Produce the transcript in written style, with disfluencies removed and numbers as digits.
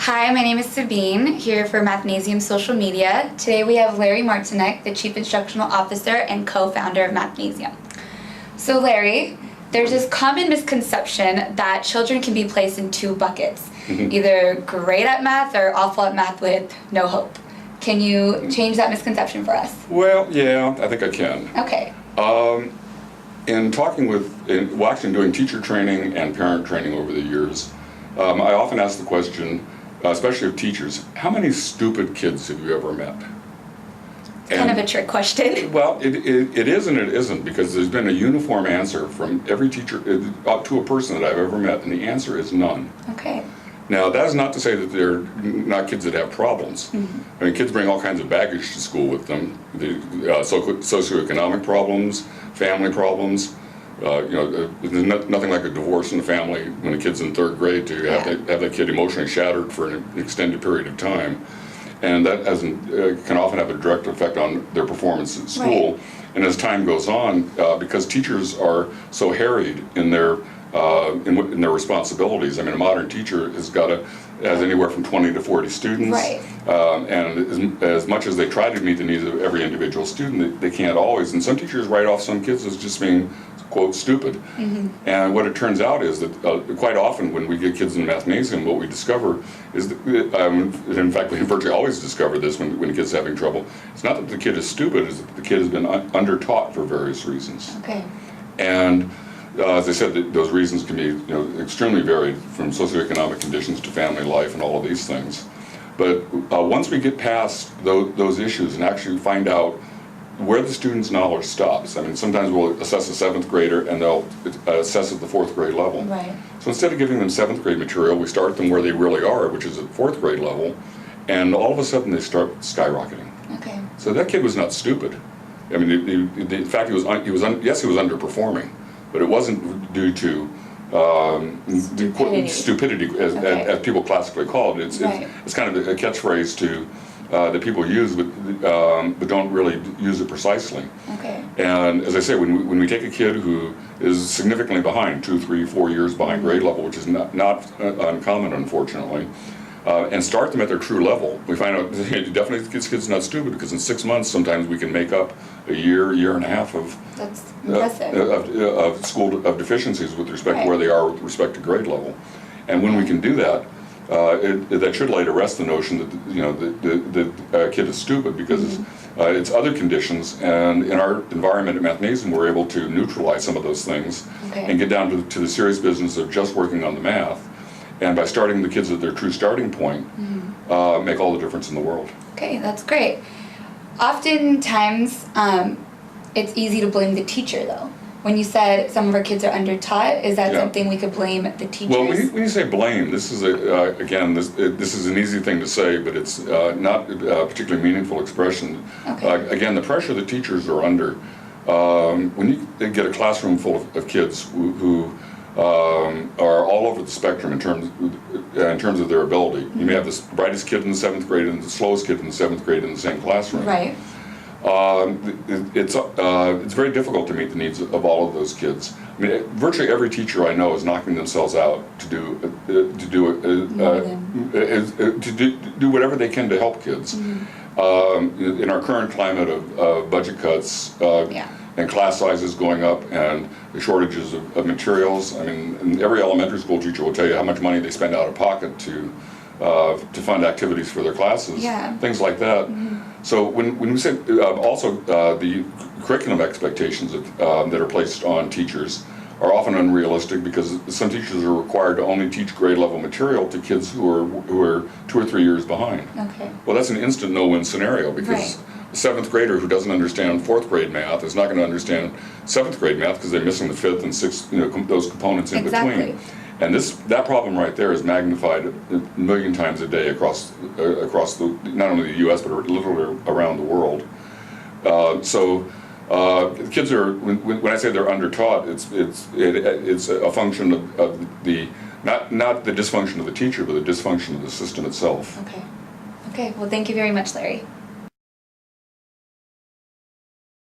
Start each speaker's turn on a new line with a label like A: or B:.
A: Hi, my name is Sabine, here for Mathnasium Social Media. Today we have Larry Martinek, the Chief Instructional Officer and co-founder of Mathnasium. So Larry, there's this common misconception that children can be placed in two buckets, either great at math or awful at math with no hope. Can you change that misconception for us?
B: Well, yeah, I think I can.
A: Okay.
B: In talking actually doing teacher training and parent training over the years, I often ask the question, especially of teachers, how many stupid kids have you ever met?
A: Kind of a trick question.
B: Well, it is and it isn't, because there's been a uniform answer from every teacher to a person that I've ever met, and the answer is none.
A: Okay.
B: Now, that is not to say that they're not kids that have problems. I mean, kids bring all kinds of baggage to school with them, socioeconomic problems, family problems. There's nothing like a divorce in the family when a kid's in third grade to have that kid emotionally shattered for an extended period of time. And that can often have a direct effect on their performance at school. Right. And as time goes on, because teachers are so harried in their responsibilities. I mean, a modern teacher has anywhere from 20 to 40 students. Right. And as much as they try to meet the needs of every individual student, they can't always. And some teachers write off some kids as just being, quote, stupid. And what it turns out is that quite often when we get kids in the Mathnasium, what we discover is that, in fact, we virtually always discover this when a kid's having trouble. It's not that the kid is stupid, it's that the kid has been under-taught for various reasons. Okay. And as I said, those reasons can be extremely varied, from socioeconomic conditions to family life and all of these things. But once we get past those issues and actually find out where the student's knowledge stops. I mean, sometimes we'll assess a 7th grader and they'll assess at the 4th grade level. Right. So instead of giving them 7th grade material, we start them where they really are, which is at 4th grade level, and all of a sudden they start skyrocketing. Okay. So that kid was not stupid. I mean, in fact, he was underperforming. But it wasn't due to stupidity, as people classically call it. It's kind of a catchphrase that people use, but don't really use it precisely. Okay. And as I say, when we take a kid who is significantly behind, 2, 3, 4 years behind grade level, which is not uncommon, unfortunately, and start them at their true level, we find out definitely this kid's not stupid, because in 6 months sometimes we can make up a year and a half of school deficiencies with respect to where they are with respect to grade level. And when we can do that, that should lay to rest the notion that the kid is stupid, because it's other conditions, and in our environment at Mathnasium we're able to neutralize some of those things and get down to the serious business of just working on the math. And by starting the kids at their true starting point, make all the difference in the world. Okay, that's great.
A: Oftentimes, it's easy to blame the teacher, though. When you said some of our kids are under-taught, is that something we could blame the teachers?
B: Well, when you say blame, this is this is an easy thing to say, but it's not a particularly meaningful expression. Okay. Again, the pressure the teachers are under. When you get a classroom full of kids who are all over the spectrum in terms of their ability. You may have the brightest kid in the 7th grade and the slowest kid in the 7th grade in the same classroom. Right. It's very difficult to meet the needs of all of those kids. I mean, virtually every teacher I know is knocking themselves out to do whatever they can to help kids. In our current climate of budget cuts. And class sizes going up, and the shortages of materials. I mean, every elementary school teacher will tell you how much money they spend out of pocket to fund activities for their classes, things like that. So when we say also the curriculum expectations that are placed on teachers are often unrealistic, because some teachers are required to only teach grade level material to kids who are 2 or 3 years behind. Okay. Well, that's an instant no-win scenario, because a 7th grader who doesn't understand 4th grade math is not going to understand 7th grade math, because they're missing the 5th and 6th, those components in between. And that problem right there is magnified a million times a day across not only the U.S. but literally around the world. Kids are, when I say they're undertaught, it's a function of the not the dysfunction of the teacher, but the dysfunction of the system itself.
A: Okay. Okay. Well, thank you very much, Larry.